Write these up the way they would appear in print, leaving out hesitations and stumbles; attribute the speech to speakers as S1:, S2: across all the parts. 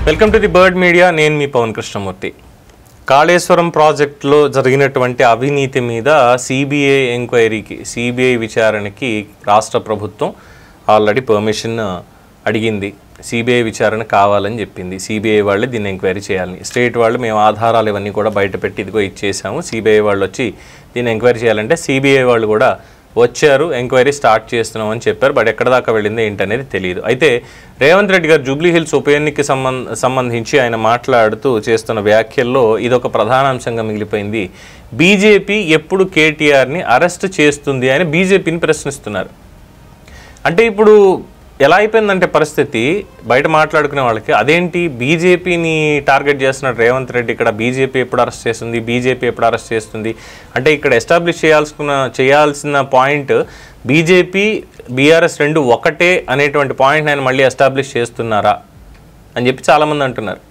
S1: Welcome to the bird media. నేను మీ పవన్ కృష్ణమూర్తి. కాళేశ్వరం ప్రాజెక్టులో జరిగినటువంటి అవినీతి మీద సిబిఐ ఎంక్వైరీకి, సిబిఐ విచారణకి రాష్ట్ర ప్రభుత్వం ఆల్రెడీ పర్మిషన్ అడిగింది. సిబిఐ విచారణ కావాలని చెప్పింది. సిబిఐ వాళ్ళే దీన్ని ఎంక్వైరీ చేయాలని. స్టేట్ వాళ్ళు మేము ఆధారాలు ఇవన్నీ కూడా బయటపెట్టి ఇదిగో ఇచ్చేసాము, సిబిఐ వాళ్ళు వచ్చి దీన్ని ఎంక్వైరీ చేయాలంటే సిబిఐ వాళ్ళు కూడా వచ్చారు, ఎంక్వైరీ స్టార్ట్ చేస్తున్నామని చెప్పారు. బట్ ఎక్కడ దాకా వెళ్ళింది ఏంటనేది తెలియదు. అయితే రేవంత్ రెడ్డి గారు జూబ్లీ హిల్స్ ఉప ఎన్నికకి సంబంధించి ఆయన మాట్లాడుతూ చేస్తున్న వ్యాఖ్యల్లో ఇదొక ప్రధాన అంశంగా మిగిలిపోయింది. బీజేపీ ఎప్పుడు కేటీఆర్ని అరెస్ట్ చేస్తుంది అని బీజేపీని ప్రశ్నిస్తున్నారు. అంటే ఇప్పుడు ఎలా అయిపోయిందంటే పరిస్థితి, బయట మాట్లాడుకునే వాళ్ళకి అదేంటి బీజేపీని టార్గెట్ చేస్తున్నాడు రేవంత్ రెడ్డి, ఇక్కడ బీజేపీ ఎప్పుడు అరెస్ట్ చేస్తుంది, బీజేపీ ఎప్పుడు అరెస్ట్ చేస్తుంది అంటే ఇక్కడ ఎస్టాబ్లిష్ చేయాల్సిన పాయింట్ బీజేపీ బీఆర్ఎస్ రెండు ఒకటే అనేటువంటి పాయింట్ ఆయన మళ్ళీ ఎస్టాబ్లిష్ చేస్తున్నారా అని చెప్పి చాలామంది అంటున్నారు.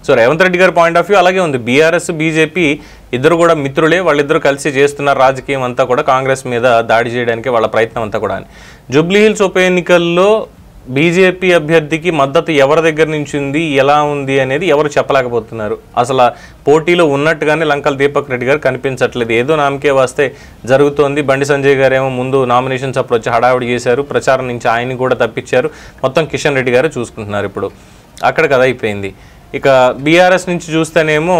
S1: సో రేవంత్ రెడ్డి గారి పాయింట్ ఆఫ్ వ్యూ అలాగే ఉంది. బీఆర్ఎస్ బీజేపీ ఇద్దరు కూడా మిత్రులే, వాళ్ళిద్దరూ కలిసి చేస్తున్నారు రాజకీయం అంతా కూడా, కాంగ్రెస్ మీద దాడి చేయడానికి వాళ్ళ ప్రయత్నం అంతా కూడా అని. జూబ్లీ హిల్స్ ఉప ఎన్నికల్లో బీజేపీ అభ్యర్థికి మద్దతు ఎవరి దగ్గర నుంచి ఉంది, ఎలా ఉంది అనేది ఎవరు చెప్పలేకపోతున్నారు. అసలు పోటీలో ఉన్నట్టుగానే లంకల దీపక్ రెడ్డి గారు కనిపించట్లేదు. ఏదో నామకే వస్తే జరుగుతోంది. బండి సంజయ్ గారు ఏమో ముందు నామినేషన్స్ అప్పుడు వచ్చి హడావిడి చేశారు, ప్రచారం నుంచి ఆయన్ని కూడా తప్పించారు, మొత్తం కిషన్ రెడ్డి గారు చూసుకుంటున్నారు. ఇప్పుడు అక్కడ కథ అయిపోయింది. ఇక బీఆర్ఎస్ నుంచి చూస్తేనేమో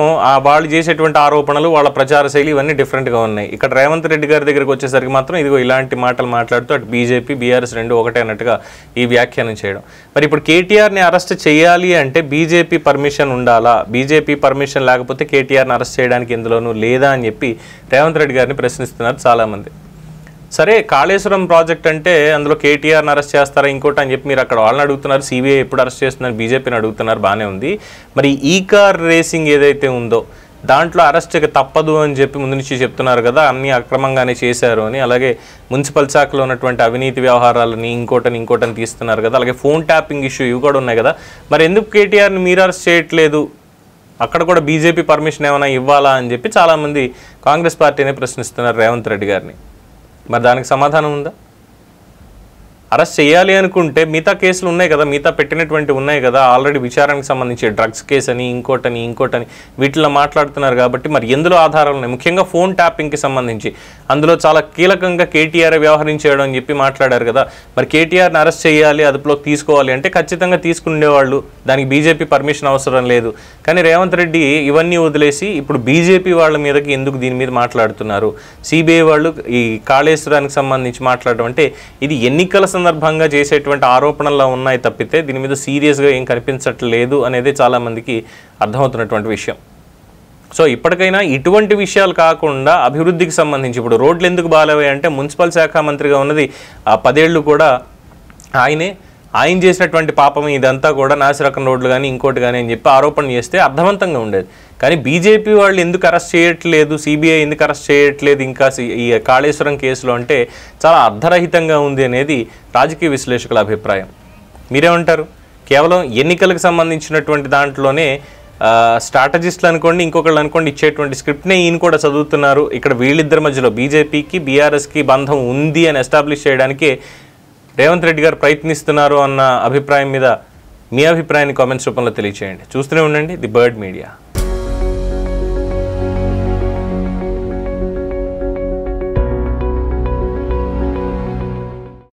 S1: వాళ్ళు చేసేటువంటి ఆరోపణలు, వాళ్ళ ప్రచార శైలి ఇవన్నీ డిఫరెంట్గా ఉన్నాయి. ఇక్కడ రేవంత్ రెడ్డి గారి దగ్గరికి వచ్చేసరికి మాత్రం ఇదిగో ఇలాంటి మాటలు మాట్లాడుతూ అటు బీజేపీ బీఆర్ఎస్ రెండు ఒకటే అన్నట్టుగా ఈ వ్యాఖ్యానం చేయడం. మరి ఇప్పుడు కేటీఆర్ని అరెస్ట్ చేయాలి అంటే బీజేపీ పర్మిషన్ ఉండాలా, బీజేపీ పర్మిషన్ లేకపోతే కేటీఆర్ని అరెస్ట్ చేయడానికి ఇందులోనూ లేదా అని చెప్పి రేవంత్ రెడ్డి గారిని ప్రశ్నిస్తున్నారు చాలామంది. సరే, కాళేశ్వరం ప్రాజెక్ట్ అంటే అందులో కేటీఆర్ని అరెస్ట్ చేస్తారా ఇంకోటి అని చెప్పి మీరు అక్కడ వాళ్ళని అడుగుతున్నారు, సిబిఐ ఎప్పుడు అరెస్ట్ చేస్తున్నారు, బీజేపీని అడుగుతున్నారు, బాగానే ఉంది. మరి ఈ కార్ రేసింగ్ ఏదైతే ఉందో దాంట్లో అరెస్ట్కి తప్పదు అని చెప్పి ముందు నుంచి చెప్తున్నారు కదా, అన్నీ అక్రమంగానే చేశారు అని. అలాగే మున్సిపల్ శాఖలో ఉన్నటువంటి అవినీతి వ్యవహారాలని ఇంకోటని తీస్తున్నారు కదా, అలాగే ఫోన్ ట్యాపింగ్ ఇష్యూ ఇవి కూడా ఉన్నాయి కదా. మరి ఎందుకు కేటీఆర్ని మీరు అరెస్ట్ చేయట్లేదు, అక్కడ కూడా బీజేపీ పర్మిషన్ ఏమైనా ఇవ్వాలా అని చెప్పి చాలామంది కాంగ్రెస్ పార్టీనే ప్రశ్నిస్తున్నారు రేవంత్ రెడ్డి గారిని. మరి దానికి సమాధానం ఉందా? అరెస్ట్ చేయాలి అనుకుంటే మిగతా కేసులు ఉన్నాయి కదా, మిగతా పెట్టినటువంటి ఉన్నాయి కదా, ఆల్రెడీ విచారణకు సంబంధించి డ్రగ్స్ కేసు అని ఇంకోటని వీటిలో మాట్లాడుతున్నారు కాబట్టి మరి ఎందులో ఆధారాలు ఉన్నాయి? ముఖ్యంగా ఫోన్ ట్యాపింగ్కి సంబంధించి అందులో చాలా కీలకంగా కేటీఆర్ వ్యవహరించాడు అని చెప్పి మాట్లాడారు కదా. మరి కేటీఆర్ని అరెస్ట్ చేయాలి, అదుపులోకి తీసుకోవాలి అంటే ఖచ్చితంగా తీసుకునేవాళ్ళు, దానికి బీజేపీ పర్మిషన్ అవసరం లేదు. కానీ రేవంత్ రెడ్డి ఇవన్నీ వదిలేసి ఇప్పుడు బీజేపీ వాళ్ళ మీదకి ఎందుకు దీని మీద మాట్లాడుతున్నారు? సిబిఐ వాళ్ళు ఈ కాళేశ్వరానికి సంబంధించి మాట్లాడడం అంటే ఇది ఎన్నికల సందర్భంగా చేసేటువంటి ఆరోపణల్లో ఉన్నాయి తప్పితే దీని మీద సీరియస్గా ఏం కనిపించట్లేదు అనేది చాలామందికి అర్థమవుతున్నటువంటి విషయం. సో ఇప్పటికైనా ఇటువంటి విషయాలు కాకుండా అభివృద్ధికి సంబంధించి ఇప్పుడు రోడ్లు ఎందుకు బాగాలేవే అంటే మున్సిపల్ శాఖ మంత్రిగా ఉన్నది 10 ఏళ్ళు కూడా ఆయన చేసినటువంటి పాపం ఇదంతా కూడా నాసిరకం రోడ్లు కానీ ఇంకోటి కానీ అని చెప్పి ఆరోపణ చేస్తే అర్థవంతంగా ఉండేది. కానీ బీజేపీ వాళ్ళు ఎందుకు అరెస్ట్ చేయట్లేదు, సిబిఐ ఎందుకు అరెస్ట్ చేయట్లేదు ఇంకా ఈ కాళేశ్వరం కేసులో అంటే చాలా అర్ధరహితంగా ఉంది అనేది రాజకీయ విశ్లేషకుల అభిప్రాయం. మీరేమంటారు? కేవలం ఎన్నికలకు సంబంధించినటువంటి దాంట్లోనే స్ట్రాటజిస్టులు అనుకోండి ఇంకొకళ్ళు అనుకోండి ఇచ్చేటువంటి స్క్రిప్ట్నే ఈయన కూడా చదువుతున్నారు. ఇక్కడ వీళ్ళిద్దరి మధ్యలో బీజేపీకి బీఆర్ఎస్కి బంధం ఉంది అని ఎస్టాబ్లిష్ చేయడానికి రేవంత్ రెడ్డి గారు ప్రయత్నిస్తున్నారు అన్న అభిప్రాయం మీద మీ అభిప్రాయాన్ని కామెంట్స్ రూపంలో తెలియచేయండి. చూస్తూనే ఉండండి ది బర్డ్ మీడియా.